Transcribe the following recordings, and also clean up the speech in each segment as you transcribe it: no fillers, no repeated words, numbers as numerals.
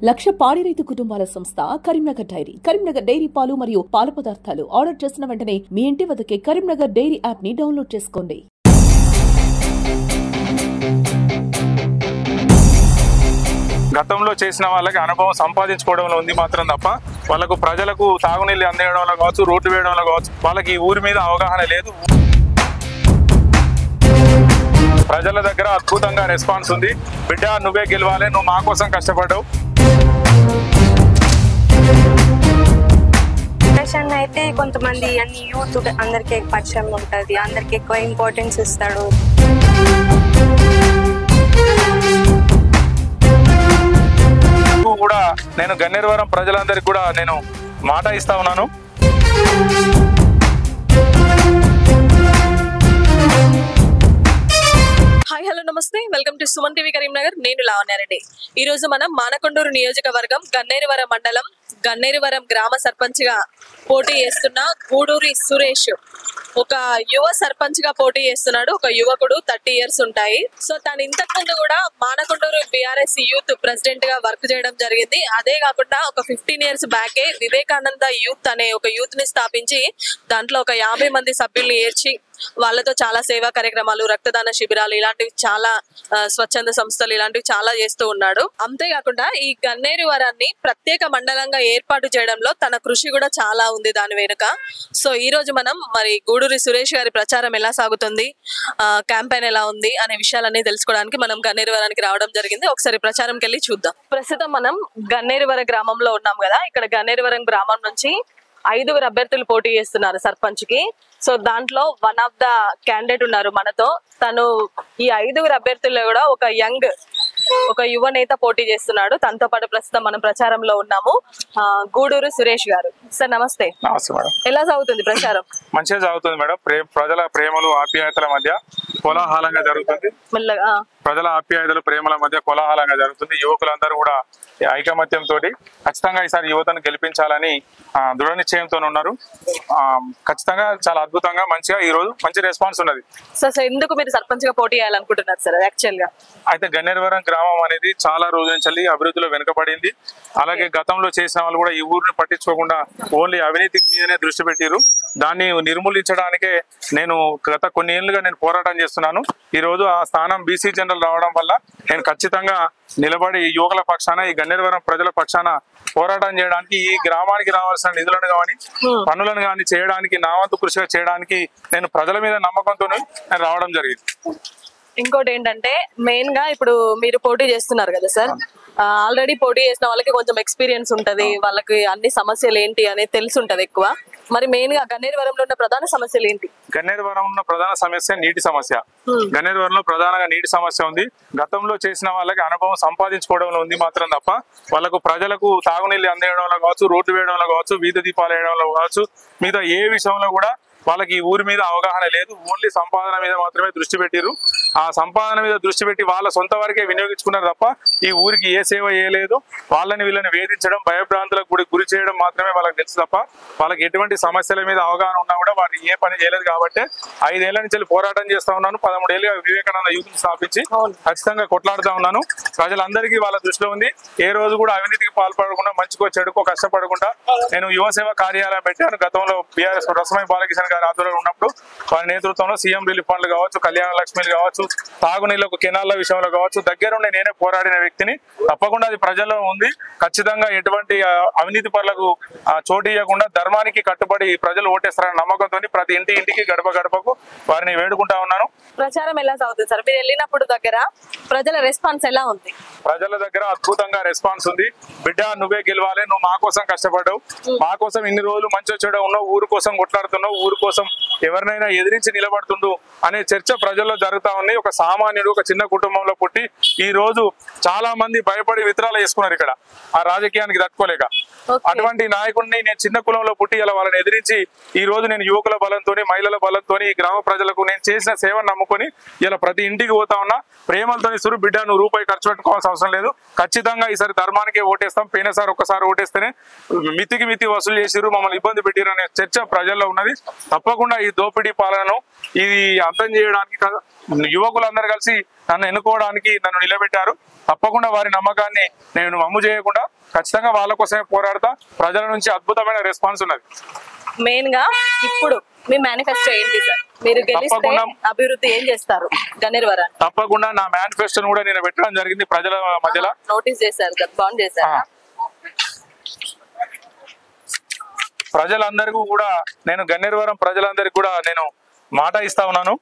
లక్ష పాడి రైతు కుటుంబాల సంస్థ కరీంనగర్ డైరీ. కరీంనగర్ డైరీ పాలు మరియు పాల పదార్థాలు ఆర్డర్ చేసిన వెంటనే మీ ఇంటి వద్దకే కరీంనగర్ డైరీ యాప్ ని డౌన్లోడ్ చేసుకోండి. గతంలో చేసిన వాళ్ళకి అనుభవం సంపాదించుకోవడంలో ఉంది మాత్రం తప్ప వాళ్ళకు ప్రజలకు తాగునీళ్ళు అందేయడంలో కావచ్చు, రోడ్డు వేయడంలో కావచ్చు, వాళ్ళకి ఈ ఊరి మీద అవగాహన లేదు. ప్రజల దగ్గర అద్భుతంగా రెస్పాన్స్ ఉంది. బిడ్డ నువ్వే గెలవాలి, నువ్వు మా కోసం కష్టపడ్డావు. అయితే కొంతమంది అన్ని యూత్ అందరికి పరిచయం ఉంటది, అందరికి ఎక్కువ ఇంపార్టెన్స్ ఇస్తాడు. కూడా నేను గన్నేరువరం ప్రజలందరికీ కూడా నేను మాట ఇస్తా ఉన్నాను. హాయ్ హలో నమస్తే, welcome to Suman TV Karimnagar. నేను లావణ్యారెడ్డి. ఈ రోజు మనం మానకొండూరు నియోజకవర్గం గన్నేరువరం మండలం గన్నేరువరం గ్రామ సర్పంచ్ గా పోటీ చేస్తున్న గూడూరి సురేష్ ఒక యువ సర్పంచ్ గా పోటీ చేస్తున్నాడు. ఒక యువకుడు, 30 years ఉంటాయి. సో తను ఇంతకు ముందు కూడా మానకొండూరు BRS యూత్ ప్రెసిడెంట్ గా వర్క్ చేయడం జరిగింది. అదే కాకుండా ఒక 15 years బ్యాకే వివేకానంద యూత్ అనే ఒక యూత్ ని స్థాపించి దాంట్లో ఒక 50 మంది సభ్యుల్ని ఏర్చి వాళ్ళతో చాలా సేవా కార్యక్రమాలు, రక్తదాన శిబిరాలు ఇలాంటివి చాలా స్వచ్ఛంద సంస్థలు ఇలాంటివి చాలా చేస్తూ ఉన్నాడు. అంతేకాకుండా ఈ గన్నేరువరాన్ని ప్రత్యేక మండలంగా ఏర్పాటు చేయడంలో తన కృషి కూడా చాలా ఉంది దాని వెనుక. సో ఈ రోజు మనం మరి గూడూరి సురేష్ గారి ప్రచారం ఎలా సాగుతుంది, క్యాంపెయిన్ ఎలా ఉంది అనే విషయాలన్నీ తెలుసుకోవడానికి మనం గన్నేరువరానికి రావడం జరిగింది. ఒకసారి ప్రచారంకి వెళ్ళి చూద్దాం. ప్రస్తుతం మనం గన్నేరువర గ్రామంలో ఉన్నాం కదా. ఇక్కడ గన్నేరువరం గ్రామం నుంచి 5 అభ్యర్థులు పోటీ చేస్తున్నారు సర్పంచ్ కి. సో దాంట్లో వన్ ఆఫ్ ద క్యాండిడేట్ ఉన్నారు మనతో. తను ఈ 5 అభ్యర్థుల్లో కూడా ఒక యువ నేత పోటీ చేస్తున్నాడు. తనతో పాటు ప్రస్తుతం మనం ప్రచారంలో ఉన్నాము. గూడూరు సురేష్ గారు. సార్ నమస్తే. నమస్తే మేడం. ఎలా సాగుతుంది ప్రచారం? మంచిగా సాగుతుంది మేడం. ప్రజల ప్రేమలు ఆప్యాయతల మధ్య కోలాహలంగా జరుగుతుంది. ప్రజల ఆప్యాయతలు ప్రేమల మధ్య కోలాహలంగా జరుగుతుంది. యువకులందరూ కూడా ఐకమత్యంతో ఖచ్చితంగా ఈసారి యువతను గెలిపించాలని దృఢ నిశ్చయంతో ఉన్నారు. ఖచ్చితంగా చాలా అద్భుతంగా మంచిగా ఈ రోజు మంచి రెస్పాన్స్ ఉన్నది. సార్ ఎందుకు మీరు సర్పంచ్ గా పోటీ చేయాలనుకుంటున్నారు సార్? యాక్చువల్ గా అయితే గన్నేరువరం గ్రామం అనేది చాలా రోజుల నుంచి అభివృద్ధిలో వెనుకబడింది. అలాగే గతంలో చేసిన వాళ్ళు కూడా ఈ ఊరిని పట్టించుకోకుండా ఓన్లీ అవినీతి మీదనే దృష్టి పెట్టారు. దాన్ని నిర్మూలించడానికే నేను గత కొన్ని ఏళ్ళుగా నేను పోరాటం చేస్తున్నాను. ఈ రోజు ఆ స్థానం BC జనరల్ రావడం వల్ల నేను ఖచ్చితంగా నిలబడి యువకుల పక్షాన, ఈ గన్నేరువరం ప్రజల పక్షాన పోరాటం చేయడానికి, ఈ గ్రామానికి రావాల్సిన నిధులను కానీ పనులను కానీ చేయడానికి, నా వంతు కృషిగా చేయడానికి నేను ప్రజల మీద నమ్మకంతో నేను రావడం జరిగింది. ఇంకోటి ఏంటంటే మెయిన్ గా ఇప్పుడు మీరు పోటీ చేస్తున్నారు కదా సార్, ఆల్రెడీ పోటీ చేసిన వాళ్ళకి కొంచెం ఎక్స్పీరియన్స్ ఉంటది, వాళ్ళకి అన్ని సమస్యలు ఏంటి అనేది తెలిసి ఉంటది ఎక్కువ. మరి మెయిన్ గా గన్నేరువరంలో ఉన్న ప్రధాన సమస్యలు ఏంటి? గన్నేరువరం ఉన్న ప్రధాన సమస్య నీటి సమస్య. గన్నేరువరంలో ప్రధానంగా నీటి సమస్య ఉంది. గతంలో చేసిన వాళ్ళకి అనుభవం సంపాదించుకోవడంలో ఉంది మాత్రం తప్ప వాళ్ళకు ప్రజలకు తాగునీళ్ళు అందేయడంలో కావచ్చు, రోడ్డు వేయడంలో కావచ్చు, వీధి దీపాలు వేయడంలో కావచ్చు, మిగతా ఏ విషయంలో కూడా వాళ్ళకి ఈ ఊరి మీద అవగాహన లేదు. ఓన్లీ సంపాదన మీద మాత్రమే దృష్టి పెట్టారు. ఆ సంపాదన మీద దృష్టి పెట్టి వాళ్ళ సొంత వరకే వినియోగించుకున్నారు తప్ప ఈ ఊరికి ఏ సేవ చేయలేదు. వీళ్ళని వేధించడం, భయభ్రాంతులకు గురి చేయడం మాత్రమే వాళ్ళకి తెలుసు తప్ప వాళ్ళకి ఎటువంటి సమస్యల మీద అవగాహన ఉన్నా కూడా వారు ఏ పని చేయలేదు. కాబట్టి 5 ఏళ్ల నుంచి పోరాటం చేస్తా ఉన్నాను. 13 ఏళ్ళుగా వివేకానంద యూత్ స్థాపించి ఖచ్చితంగా కొట్లాడుతూ ఉన్నాను. ప్రజలందరికీ వాళ్ళ దృష్టిలో ఉంది. ఏ రోజు కూడా అవినీతికి పాల్పడకుండా, మంచికో చెడుకో కష్టపడకుండా నేను యువ సేవ కార్యాలయం పెట్టాను. గతంలో BRS రసమై బాలకిషన్ ఆధ్వర్యంలో ఉన్నప్పుడు వారి నేతృత్వంలో CM రిలీఫ్ ఫండ్లు కావచ్చు, కళ్యాణ లక్ష్మిలు కావచ్చు, తాగునీళ్లకు కెనాళ్ల విషయంలో కావచ్చు దగ్గరుండి నేనే పోరాడిన వ్యక్తిని. తప్పకుండా అది ప్రజల్లో ఉంది. ఖచ్చితంగా ఎటువంటి అవినీతి పరులకు చోటు ఇవ్వకుండా ధర్మానికి కట్టుబడి ప్రజలు ఓటేస్తారన్న నమ్మకంతో ప్రతి ఇంటికి గడప గడపకు వారిని వేడుకుంటా ఉన్నాను. ప్రచారం ఎలా సాగుతుంది సార్? మీరు వెళ్ళినప్పుడు దగ్గర ప్రజల రెస్పాన్స్ ఎలా ఉంది? ప్రజల దగ్గర అద్భుతంగా రెస్పాన్స్ ఉంది. బిడ్డ నువ్వే గెలవాలి, నువ్వు మా కోసం కష్టపడ్డావు, మా కోసం ఇన్ని రోజులు మంచి చెడు ఉన్నావు, ఊరు కోసం కొట్లాడుతున్నావు, ఊరు కోసం ఎవరినైనా ఎదిరించి నిలబడుతుండు అనే చర్చ ప్రజల్లో జరుగుతా ఉంది. ఒక సామాన్యుడు, ఒక చిన్న కుటుంబంలో పుట్టి ఈ రోజు చాలా మంది భయపడి విత్రాలు చేసుకున్నారు ఇక్కడ ఆ రాజకీయానికి తట్టుకోలేక. అటువంటి నాయకుడిని నేను చిన్న కులంలో పుట్టి ఇలా వాళ్ళని ఎదిరించి ఈ రోజు నేను యువకుల బలంతో, మహిళల బలంతో, ఈ గ్రామ ప్రజలకు నేను చేసిన సేవను నమ్ముకొని ఇలా ప్రతి ఇంటికి పోతా ఉన్నా. ప్రేమలతో సురు బిడ్డ నువ్వు రూపాయి ఖర్చు పెట్టుకోవాల్సిన అవసరం లేదు, ఖచ్చితంగా ఈసారి ధర్మానికే ఓటేస్తాం, పోయినసారి ఒక్కసారి ఓటేస్తేనే మితి వసూలు చేసిరు, మమ్మల్ని ఇబ్బంది పెట్టిరు అనే చర్చ ప్రజల్లో ఉన్నది. తప్పకుండా ఈ దోపిడీ పాలనను ఇది అర్థం చేయడానికి యువకులందరూ కలిసి నన్ను ఎన్నుకోవడానికి నన్ను నిలబెట్టారు. తప్పకుండా వారి నమ్మకాన్ని నేను వమ్ము చేయకుండా ఖచ్చితంగా వాళ్ళ కోసమే పోరాడతా. ప్రజల నుంచి అద్భుతమైన రెస్పాన్స్ ఉన్నది. మెయిన్ గా ఇప్పుడు మీ మేనిఫెస్టో ఏంటి సార్? మీరు గెలిస్తే అభివృద్ధి ఏం చేస్తారు గన్నేరువరం? తప్పకుండా నా మేనిఫెస్టోను కూడా నేను పెట్టడం జరిగింది ప్రజల మధ్యలో. నోటీస్ చేశారు కదా, బాండ్ చేశారు. ప్రజలందరికీ కూడా నేను గన్నేరువరం ప్రజలందరికీ కూడా నేను మాట ఇస్తా ఉన్నాను.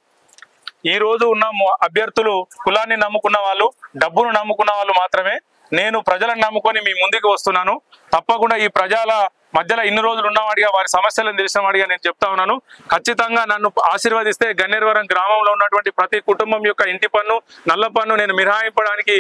ఈ రోజు ఉన్న అభ్యర్థులు కులాన్ని నమ్ముకున్న వాళ్ళు, డబ్బును నమ్ముకున్న వాళ్ళు మాత్రమే. నేను ప్రజలను నమ్ముకొని మీ ముందుకు వస్తున్నాను. తప్పకుండా ఈ ప్రజల మధ్యలో ఇన్ని రోజులు ఉన్నవాడిగా, వారి సమస్యలను తెలిసిన వాడిగా నేను చెప్తా ఉన్నాను. ఖచ్చితంగా నన్ను ఆశీర్వదిస్తే గన్నేరువరం గ్రామంలో ఉన్నటువంటి ప్రతి కుటుంబం యొక్క ఇంటి పన్ను, నల్ల పన్ను నేను మినహాయింపడానికి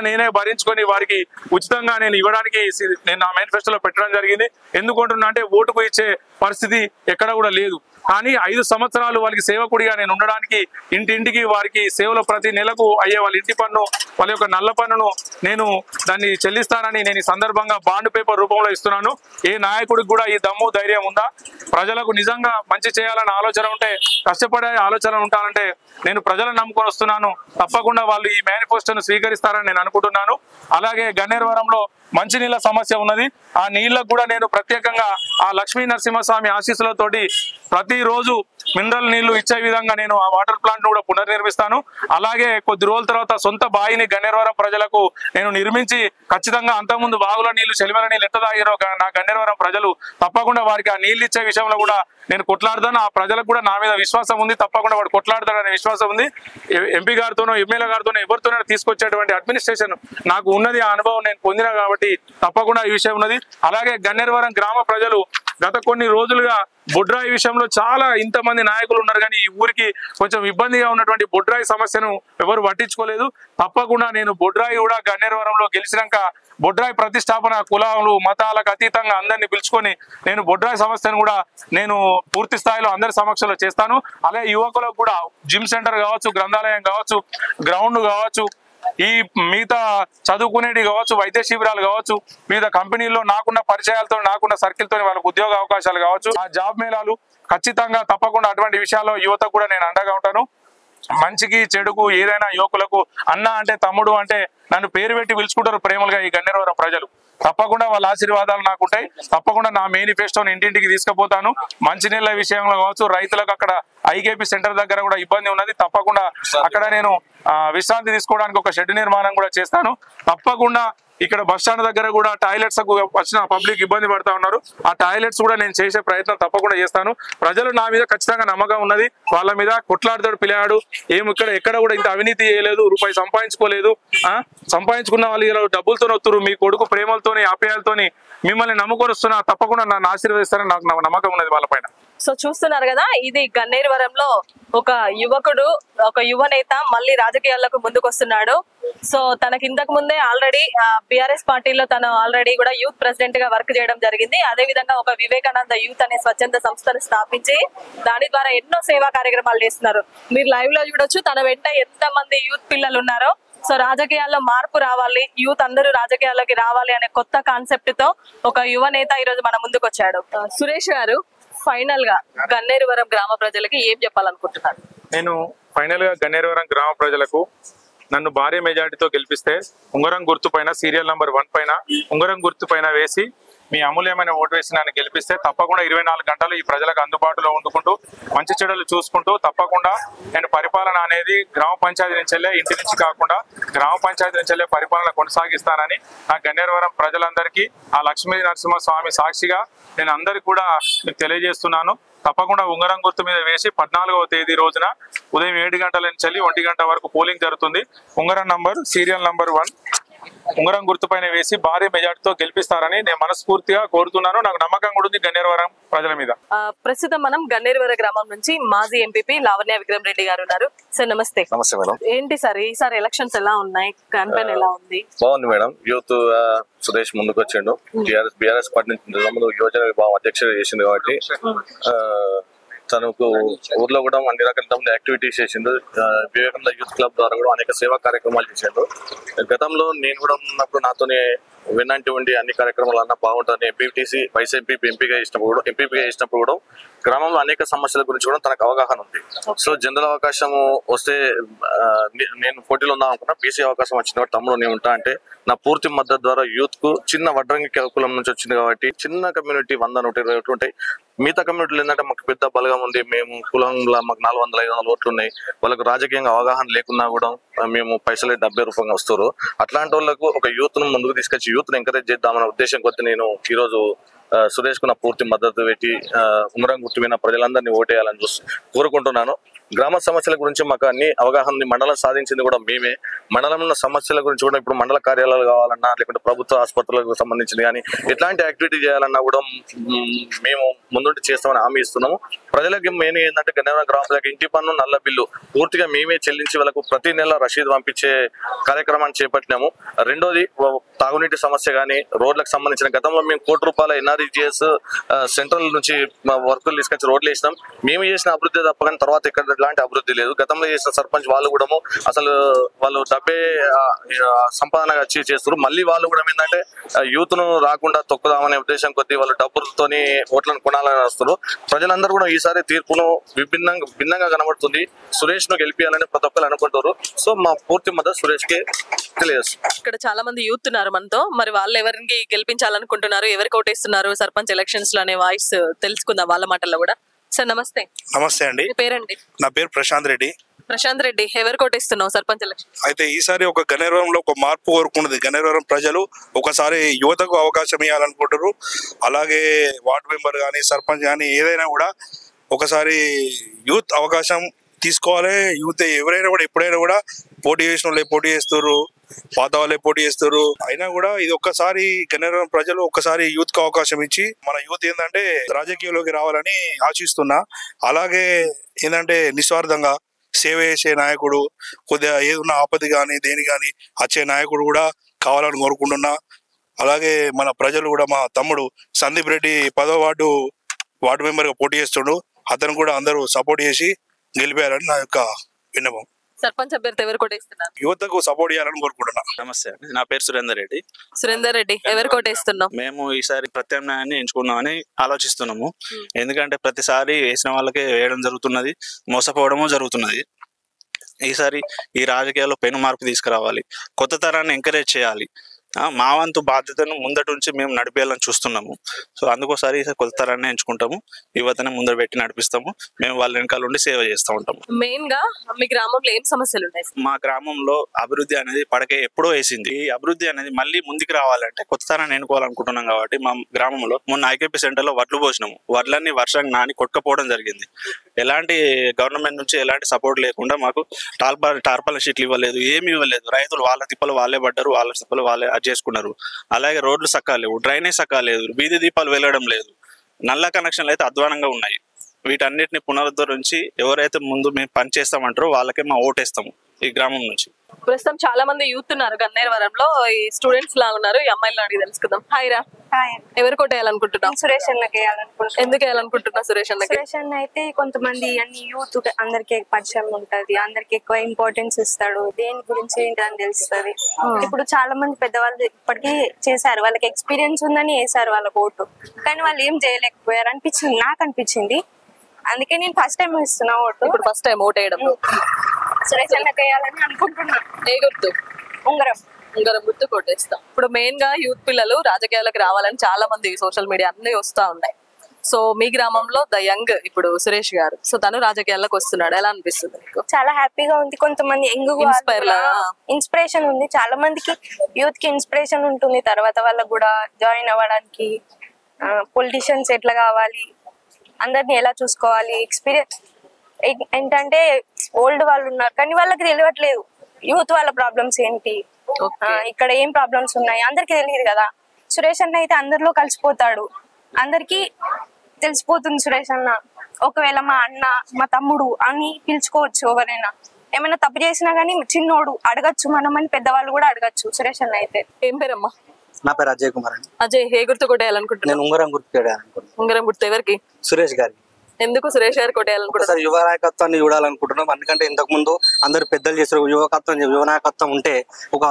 నేనే భరించుకొని వారికి ఉచితంగా నేను ఇవ్వడానికి నేను నా మేనిఫెస్టోలో పెట్టడం జరిగింది. ఎందుకుంటున్నా అంటే ఓటుకు ఇచ్చే పరిస్థితి ఎక్కడ కూడా లేదు. కానీ 5 సంవత్సరాలు వాళ్ళకి సేవకుడిగా నేను ఉండడానికి, ఇంటింటికి వారికి సేవలు ప్రతి నెలకు అయ్యే వాళ్ళ ఇంటి పన్ను, వాళ్ళ యొక్క నల్ల పన్నును నేను దాన్ని చెల్లిస్తానని నేను ఈ సందర్భంగా బాండ్ పేపర్ రూపంలో ఇస్తున్నాను. ఏ నాయకుడికి కూడా ఈ దమ్ము ధైర్యం ఉందా? ప్రజలకు నిజంగా మంచి చేయాలన్న ఆలోచన ఉంటే, కష్టపడే ఆలోచన ఉంటానంటే నేను ప్రజలను నమ్ముకొని వస్తున్నాను. తప్పకుండా వాళ్ళు ఈ మేనిఫెస్టోను స్వీకరిస్తారని నేను అనుకుంటున్నాను. అలాగే గన్నేరువరంలో మంచినీళ్ళ సమస్య ఉన్నది. ఆ నీళ్లకు కూడా నేను ప్రత్యేకంగా ఆ లక్ష్మీ నరసింహస్వామి ఆశీస్సులతోటి ప్రతిరోజు మినరల్ నీళ్లు ఇచ్చే విధంగా నేను ఆ వాటర్ ప్లాంట్ కూడా పునర్నిర్మిస్తాను. అలాగే కొద్ది రోజుల తర్వాత సొంత బాయిని గన్నేరువరం ప్రజలకు నేను నిర్మించి ఖచ్చితంగా అంతకుముందు బాగుల నీళ్లు, చెలిమల నీళ్ళు ఎట్ట తాగిరో నా గన్నేరువరం ప్రజలు తప్పకుండా వారికి ఆ నీళ్లు ఇచ్చే విషయంలో కూడా నేను కొట్లాడతాను. ఆ ప్రజలకు కూడా నా మీద విశ్వాసం ఉంది. తప్పకుండా వాడు కొట్లాడతాడనే విశ్వాసం ఉంది. ఎంపీ గారితోనో, ఎమ్మెల్యే గారితోనో, ఎవరితోనో తీసుకొచ్చేటువంటి అడ్మినిస్ట్రేషన్ నాకు ఉన్నది. ఆ అనుభవం నేను పొందినా కాబట్టి తప్పకుండా ఈ విషయం ఉన్నది. అలాగే గన్నేరువరం గ్రామ ప్రజలు గత కొన్ని రోజులుగా బొడ్రాయి విషయంలో చాలా ఇంతమంది నాయకులు ఉన్నారు, కానీ ఈ ఊరికి కొంచెం ఇబ్బందిగా ఉన్నటువంటి బొడ్రాయి సమస్యను ఎవరు పట్టించుకోలేదు. తప్పకుండా నేను బొడ్రాయి కూడా గన్నేరువరంలో గెలిచినాక బొడ్రాయి ప్రతిష్టాపన కులాలు మతాలకు అతీతంగా అందరినీ పిలుచుకొని నేను బొడ్రాయి సమస్యను కూడా నేను పూర్తి స్థాయిలో అందరి సమక్షంలో చేస్తాను. అలాగే యువకులకు కూడా జిమ్ సెంటర్ కావచ్చు, గ్రంథాలయం కావచ్చు, గ్రౌండ్ కావచ్చు, ఈ మిగతా చదువుకునేవి కావచ్చు, వైద్య శిబిరాలు కావచ్చు, వివిధ కంపెనీల్లో నాకున్న పరిచయాలతో, నాకున్న సర్కిల్తో వాళ్ళకు ఉద్యోగ అవకాశాలు కావచ్చు, ఆ జాబ్ మేళాలు ఖచ్చితంగా తప్పకుండా అటువంటి విషయాల్లో యువతకు కూడా నేను అండగా ఉంటాను. మంచికి చెడుకు ఏదైనా యువకులకు అన్న అంటే, తమ్ముడు అంటే నన్ను పేరు పెట్టి పిలుచుకుంటారు ప్రేమలుగా ఈ గన్నేరువరం ప్రజలు. తప్పకుండా వాళ్ళ ఆశీర్వాదాలు నాకుంటాయి. తప్పకుండా నా మేనిఫెస్టోని ఇంటింటికి తీసుకుపోతాను. మంచినీళ్ళ విషయంలో కావచ్చు, రైతులకు అక్కడ ఐకేపీ సెంటర్ దగ్గర కూడా ఇబ్బంది ఉన్నది. తప్పకుండా అక్కడ నేను విశ్రాంతి తీసుకోవడానికి ఒక షెడ్ నిర్మాణం కూడా చేస్తాను. తప్పకుండా ఇక్కడ బస్ స్టాండ్ దగ్గర కూడా టాయిలెట్స్ వచ్చిన పబ్లిక్ ఇబ్బంది పడతా ఉన్నారు. ఆ టాయిలెట్స్ కూడా నేను చేసే ప్రయత్నం తప్పకుండా చేస్తాను. ప్రజలు నా మీద ఖచ్చితంగా నమ్మకం ఉన్నది. వాళ్ళ మీద కొట్లాడతాడు పిల్లాడు, ఎక్కడ కూడా ఇంత అవినీతి చేయలేదు, రూపాయి సంపాదించుకోలేదు. సంపాదించుకున్న వాళ్ళు డబ్బులతో వస్తున్నారు. మీ కొడుకు ప్రేమలతోని, ఆప్యాయాలతోని మిమ్మల్ని నమ్ముకొని వస్తున్నా. తప్పకుండా నన్ను ఆశీర్వదిస్తారని నాకు నమ్మకం ఉన్నది వాళ్ళ పైన. సో చూస్తున్నారు కదా, ఇది గన్నేరువరంలో ఒక యువకుడు, ఒక యువ నేత మళ్ళీ రాజకీయాలకు ముందుకు వస్తున్నాడు. సో తనకి ఇంతకు ముందే ఆల్రెడీ బిఆర్ఎస్ పార్టీలో తను ఆల్రెడీ కూడా యూత్ ప్రెసిడెంట్ గా వర్క్ చేయడం జరిగింది. అదే విధంగా ఒక వివేకానంద యూత్ అనే స్వచ్ఛంద సంస్థను స్థాపించి దాని ద్వారా ఎన్నో సేవా కార్యక్రమాలు చేస్తున్నారు. మీరు లైవ్ లో చూడొచ్చు తన వెంట ఎంత మంది యూత్ పిల్లలు ఉన్నారో. సో రాజకీయాల్లో మార్పు రావాలి, యూత్ అందరూ రాజకీయాల్లోకి రావాలి అనే కొత్త కాన్సెప్ట్ తో ఒక యువ నేత ఈ రోజు మన ముందుకు వచ్చాడు. సురేష్ గారు, ఫైనల్ గా గన్నేరువరం గ్రామ ప్రజలకి ఏం చెప్పాలనుకుంటున్నారు? నేను ఫైనల్ గా గన్నేరువరం గ్రామ ప్రజలకు నన్ను భారీ మెజార్టీతో గెలిపిస్తే ఉంగరం గుర్తు పైన సీరియల్ నంబర్ 1 పైన ఉంగరం గుర్తు పైన వేసి మీ అమూల్యమైన ఓటు వేసి నన్ను గెలిపిస్తే తప్పకుండా 24 గంటలు ఈ ప్రజలకు అందుబాటులో ఉండుకుంటూ మంచి చెడులు చూసుకుంటూ తప్పకుండా నేను పరిపాలన అనేది గ్రామ పంచాయతీ నుంచి వెళ్ళే, ఇంటి నుంచి కాకుండా గ్రామ పంచాయతీ నుంచి వెళ్ళే పరిపాలన కొనసాగిస్తానని నా గన్నేరువరం ప్రజలందరికీ ఆ లక్ష్మీ నరసింహస్వామి సాక్షిగా నేను అందరికి కూడా మీకు తెలియజేస్తున్నాను. తప్పకుండా ఉంగరం గుర్తు మీద వేసి 14వ తేదీ రోజున ఉదయం 7 గంటల నుంచి 1 గంట వరకు పోలింగ్ జరుగుతుంది. ఉంగరం నంబర్ సీరియల్ నంబర్ 1 ఉంగరం గుర్తుపైన వేసి భారీ మెజార్టీతో గెలిపిస్తారని నేను మనస్ఫూర్తిగా కోరుతున్నాను. నాకు నమ్మకం కూడా ఉంది గన్నేరువరం ప్రజల మీద. ప్రస్తుతం మనం గన్నేరువరం గ్రామం నుంచి మాజీ ఎంపీపీ లావణ్య విక్రమ్ రెడ్డి గారు ఉన్నారు. సార్ నమస్తే. నమస్తే మేడం. ఏంటి సార్ ఈసారి ఎలక్షన్స్ ఎలా ఉన్నాయి? క్యాంపెయిన్ ఎలా ఉంది? బాగుంది మేడం. యూత్ సురేష్ ముందుకు వచ్చిండు. బిఆర్ఎస్ పార్టీ నుంచి యువజన విభాగం అధ్యక్షుడు చేసింది కాబట్టి తనకు ఊర్లో కూడా అన్ని రకాల యాక్టివిటీస్ చేసిండు. వివేకానంద యూత్ క్లబ్ ద్వారా కూడా అనేక సేవా కార్యక్రమాలు చేసిండు. గతంలో నేను కూడా ఉన్నప్పుడు నాతోనే విన్నట్టు ఉండి అన్ని కార్యక్రమాలు అన్నా బాగుంటుంది. ఎంపీటీసీ వైస్ ఎంపీగా చేసినప్పుడు కూడా గ్రామంలో అనేక సమస్యల గురించి కూడా తనకు అవగాహన ఉంది. సో జనరల్ అవకాశం వస్తే నేను పోటీలో ఉందాం అనుకున్నా, బీసీ అవకాశం వచ్చిన తమ్ముడు నేను ఉంటా అంటే నా పూర్తి మద్దతు ద్వారా యూత్ కు చిన్న వడ్రంగి కులం నుంచి వచ్చింది కాబట్టి చిన్న కమ్యూనిటీ 100-120 ఉంటాయి. మిగతా కమ్యూనిటీలు ఏంటంటే మాకు పెద్ద బలగం ఉంది, మేము కులంలో మాకు 400-500 ఓట్లు ఉన్నాయి, వాళ్ళకు రాజకీయంగా అవగాహన లేకున్నా కూడా మేము పైసలే 70 రూపాయలు వస్తారు. అట్లాంటి వాళ్ళకు ఒక యూత్ ను ముందుకు తీసుకొచ్చి యూత్ ను ఎంకరేజ్ చేద్దామనే ఉద్దేశం కొద్ది నేను ఈరోజు సురేష్ కు నా పూర్తి మద్దతు పెట్టి ఉంగరం గుర్తు మీద ప్రజలందరినీ ఓటేయాలని కోరుకుంటున్నాను. గ్రామ సమస్యల గురించి మాకు అన్ని అవగాహన మండలం సాధించింది కూడా మేమే. మండలంలో సమస్యల గురించి కూడా ఇప్పుడు మండల కార్యాలయాలు కావాలన్నా లేకుంటే ప్రభుత్వ ఆసుపత్రులకు సంబంధించింది కానీ ఎట్లాంటి యాక్టివిటీ చేయాలన్నా కూడా మేము ముందుండి చేస్తామని హామీ ఇస్తున్నాము. ప్రజలకి మెయిన్ ఏంటంటే గన్నేరువరం గ్రామ ప్రజలకు ఇంటి పన్ను నల్ల బిల్లు పూర్తిగా మేమే చెల్లించి వాళ్ళకు ప్రతి నెల రసీదు పంపించే కార్యక్రమాన్ని చేపట్టినాము. రెండోది తాగునీటి సమస్య కానీ రోడ్లకు సంబంధించిన గతంలో మేము ₹1,00,00,000 NREGS సెంట్రల్ నుంచి వర్కులు తీసుకొచ్చి రోడ్లు వేసినాం. మేము చేసిన అభివృద్ధి తప్ప కానీ తర్వాత ఎక్కడ ఎలాంటి అభివృద్ధి లేదు. గతంలో చేసిన సర్పంచ్ వాళ్ళు కూడా అసలు వాళ్ళు డబ్బే సంపాదనగా అచీవ్ చేస్తారు. మళ్ళీ వాళ్ళు కూడా ఏంటంటే యూత్ ను రాకుండా తొక్కుదామనే ఉద్దేశం కొద్దీ వాళ్ళు డబ్బులతోని ఓట్లను కొనాలని వస్తారు. ప్రజలందరూ కూడా ఈసారి తీర్పును భిన్నంగా కనబడుతుంది. సురేష్ ను గెలిపియాలని ప్రతి ఒక్కరు అనుకుంటారు. సో మా పూర్తి మద్దతు సురేష్ కి తెలియజేస్తుంది. ఇక్కడ చాలా మంది యూత్ ఉన్నారు మనతో, మరి వాళ్ళు ఎవరికి గెలిపించాలనుకుంటున్నారు, ఎవరికి ఓటేస్తున్నారు సర్పంచ్ ఎలక్షన్స్ లో అనే వాయిస్ తెలుసుకుందాం వాళ్ళ మాటల్లో కూడా. సార్ నమస్తే. నమస్తే అండి. పేరండి? నా పేరు ప్రశాంత్ రెడ్డి. ప్రశాంత్ రెడ్డి, ఎవరు కోటేస్తున్నావు సర్పంచ్ ఎలక్షన్? అయితే ఈసారి ఒక గన్నేరువరంలో ఒక మార్పు కోరుకున్నది. గన్నేరువరం ప్రజలు ఒకసారి యువతకు అవకాశం ఇవ్వాలనుకుంటారు. అలాగే వార్డు మెంబర్ కానీ సర్పంచ్ కానీ ఏదైనా కూడా ఒకసారి యూత్ అవకాశం తీసుకోవాలి. యూత్ ఎవరైనా కూడా ఎప్పుడైనా కూడా పోటీ చేసిన వాళ్ళే పోటీ చేస్తారు, పాత వాళ్ళే పోటీ చేస్తారు. అయినా కూడా ఇది ఒక్కసారి గన్నేరువరం ప్రజలు ఒక్కసారి యూత్ కు అవకాశం ఇచ్చి మన యూత్ ఏంటంటే రాజకీయంలోకి రావాలని ఆశిస్తున్నా. అలాగే ఏంటంటే నిస్వార్థంగా సేవ చేసే నాయకుడు, కొద్దిగా ఏదన్నా ఆపద కానీ దేని కానీ వచ్చే నాయకుడు కూడా కావాలని కోరుకుంటున్నా. అలాగే మన ప్రజలు కూడా మా తమ్ముడు సందీప్ రెడ్డి 10వ వార్డు మెంబర్ గా పోటీ చేస్తుండు. అతను కూడా అందరూ సపోర్ట్ చేసి గెలిపారని నా యొక్క విన్నపం. సర్పంచ్ అభ్యర్థి ఎవరు కోటేస్తున్నారు? యువతకు సపోర్ట్ చేయాలని కోరుకుంటున్నా. నమస్తే అండి, నా పేరు సురేందర్ రెడ్డి. సురేందర్ రెడ్డి, ఎవరు కోటేస్తున్నాం? మేము ఈసారి ప్రత్యామ్నాయాన్ని ఎంచుకున్నామని ఆలోచిస్తున్నాము. ఎందుకంటే ప్రతిసారి వేసిన వాళ్ళకే వేయడం జరుగుతున్నది, మోసపోవడము జరుగుతున్నది. ఈసారి ఈ రాజకీయాల్లో పెను మార్పు తీసుకురావాలి, కొత్త తరాన్ని ఎంకరేజ్ చేయాలి. మా వంతు బాధ్యతను ముందటి నుంచి మేము నడిపేయాలని చూస్తున్నాము. సో అందుకోసారి కొత్త తరాన్ని ఎంచుకుంటాము, యువతని ముందర పెట్టి నడిపిస్తాము. మేము వాళ్ళ వెనకాల ఉండి సేవ చేస్తూ ఉంటాము. మెయిన్ గా మీ గ్రామంలో ఏం సమస్యలు ఉన్నాయి? మా గ్రామంలో అభివృద్ధి అనేది పడకే ఎప్పుడో వేసింది. ఈ అభివృద్ధి అనేది మళ్ళీ ముందుకు రావాలంటే కొత్త తరాన్ని ఎన్నుకోవాలనుకుంటున్నాం. కాబట్టి మా గ్రామంలో మొన్న ఐకేపీ సెంటర్ లో వడ్లు పోసినాము. వడ్లన్నీ వర్షం నాని కొట్టుకపోవడం జరిగింది. ఎలాంటి గవర్నమెంట్ నుంచి ఎలాంటి సపోర్ట్ లేకుండా మాకు టార్పాలిన్ షీట్లు ఇవ్వలేదు, ఏమి ఇవ్వలేదు. రైతులు వాళ్ళ తిప్పలు వాళ్ళే పడ్డారు, వాళ్ళ తిప్పలు వాళ్ళే చేసుకున్నారు. అలాగే రోడ్లు సక్కాలేవు, డ్రైనేజ్ సక్కాలేదు, వీధి దీపాలు వెలగడం లేదు, నల్ల కనెక్షన్లు అయితే అధ్వానంగా ఉన్నాయి. వీటన్నిటిని పునరుద్ధరించి ఎవరైతే ముందు మేము పని చేస్తామంటారో వాళ్ళకే మా ఓటేస్తాము ఈ గ్రామం నుంచి. ప్రస్తుతం చాలా మంది యూత్ ఉన్నారు గన్నేరువరంలో, ఈ స్టూడెంట్స్ లా ఉన్నారు. ఈ అమ్మాయిలను అడిగి తెలుసుకుందాం. హాయ్ రా, ఎవరు కోటేయాలనుకుంటున్నాం? సురేష్ అన్నకి వేయాలనుకుంటున్నాను. ఎందుకు వేయాలనుకుంటున్నా సురేష్ అన్నకి? సురేష్ అన్న అయితే కొంతమంది అన్ని యూత్ అందరికి పరిచయం ఉంటది, అందరికి ఎక్కువ ఇంపార్టెన్స్ ఇస్తాడు, దేని గురించి ఏంటని తెలుస్తుంది. ఇప్పుడు చాలా మంది పెద్దవాళ్ళు ఇప్పటికీ చేశారు, వాళ్ళకి ఎక్స్పీరియన్స్ ఉందని వేసారు వాళ్ళ ఓటు, కానీ వాళ్ళు ఏం చేయలేకపోయారు అనిపించింది, నాకు అనిపించింది. అందుకే నేను ఫస్ట్ టైం ఇస్తున్నా ఓటు. ఇప్పుడు ఫస్ట్ టైం ఓటు వేయడం. సురేష్ అన్నకి వేయాలని అనుకుంటున్నా. ఏ గుర్తు? ఉంగరం. ఉంగరం గుర్తు కొట్టేస్తాం. ఇప్పుడు మెయిన్ గా యూత్ పిల్లలు రాజకీయాలకు రావాలని చాలా మంది సోషల్ మీడియా అన్ని వస్తా ఉన్నాయి. సో మీ గ్రామంలో ద యంగ్ ఇప్పుడు సురేష్ గారు, సో తను రాజకీయాల్లోకి వస్తున్నాడు, ఎలా అనిపిస్తుంది మీకు? చాలా హ్యాపీగా ఉంది. కొంతమంది ఇన్స్పిరేషన్ ఉంది, చాలా మందికి యూత్ కి ఇన్స్పిరేషన్ ఉంటుంది. తర్వాత వాళ్ళకు కూడా జాయిన్ అవ్వడానికి పొలిటీషియన్స్ ఎట్లా కావాలి, అందరిని ఎలా చూసుకోవాలి, ఎక్స్పీరియన్స్ ఏంటంటే ఓల్డ్ వాళ్ళు ఉన్నారు కానీ వాళ్ళకి తెలియట్లేదు యూత్ వాళ్ళ ప్రాబ్లమ్స్ ఏంటి, ఇక్కడ ఏం ప్రాబ్లమ్స్ ఉన్నాయి అందరికి తెలియదు కదా. సురేష్ అన్న అయితే అందరిలో కలిసిపోతాడు, అందరికి తెలిసిపోతుంది సురేష్ అన్న. ఒకవేళ మా అన్న మా తమ్ముడు అని పిలుచుకోవచ్చు, ఎవరైనా ఏమైనా తప్పు చేసినా గానీ చిన్నోడు అడగచ్చు మనం అని పెద్దవాళ్ళు కూడా అడగచ్చు సురేష్ అన్న అయితే. ఏం పేరమ్మా? నా పేరు అజయ్ కుమార్ అండి. అజయ్, ఏ గుర్తు కొట్టేయాలనుకుంటున్నాను? నేను ఉంగరం గుర్తు కొట్టేయాలనుకుంటున్నాను. ఉంగరం గుర్తు ఎవరికి? సురేష్ గారికి. ఎందుకు సురేష్ గారు కొట్టేయాలనుకుంటున్నారు? యువ నాయకత్వాన్ని చూడాలనుకుంటున్నాం. ఎందుకంటే ఇంతకు ముందు అందరు పెద్దలు చేసిన యువ నాయకత్వం ఉంటే ఒక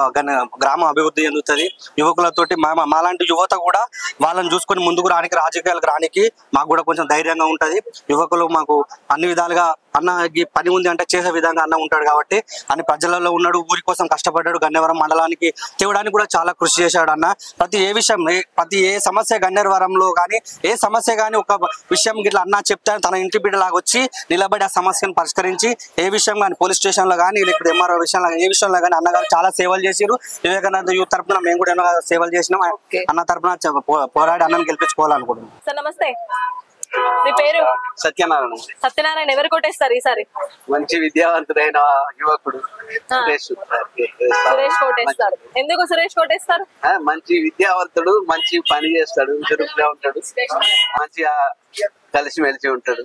గ్రామం అభివృద్ధి చెందుతుంది. యువకులతోటి మాలాంటి యువత కూడా వాళ్ళని చూసుకొని ముందుకు రానికి, రాజకీయాలకు రానికి మాకు కూడా కొంచెం ధైర్యంగా ఉంటది. యువకులు మాకు అన్ని విధాలుగా అన్న పని ఉంది అంటే చేసే విధంగా అన్న ఉంటాడు కాబట్టి అన్ని ప్రజలలో ఉన్నాడు, ఊరి కోసం కష్టపడ్డాడు. గన్నేరువరం మండలానికి తేవడానికి కూడా చాలా కృషి చేశాడు అన్న. ప్రతి ఏ సమస్య గన్నేరువరంలో కానీ ఏ సమస్య కానీ ఒక విషయం గిట్లా అన్న చెప్తే తన ఇంటి బిడ్డలాగా వచ్చి నిలబడి ఆ సమస్యను పరిష్కరించి ఏ విషయం కానీ పోలీస్ స్టేషన్ లో కానీ లేకపోతే ఎంఆర్ఓ విషయంలో ఏ విషయంలో కానీ అన్నగారు చాలా సేవలు చేశారు. వివేకానంద యూత్ తరఫున మేము కూడా ఎన్నో సేవలు చేసినాం. అన్న తరఫున పోరాడి అన్నను గెలిపించుకోవాలనుకుంటున్నాం. సార్ నమస్తే, మీ పేరు? సత్యనారాయణ. సత్యనారాయణ. ఎవరు కొట్టేస్తారు ఈసారి? మంచి విద్యావంతుడైన యువకుడు సురేష్ కోటేస్తారు. ఎందుకు సురేష్ కోటేస్తారు? మంచి విద్యావంతుడు, మంచి పని చేస్తాడు, చురుకుగా ఉంటాడు, మంచిగా కలిసిమెలిసి ఉంటాడు.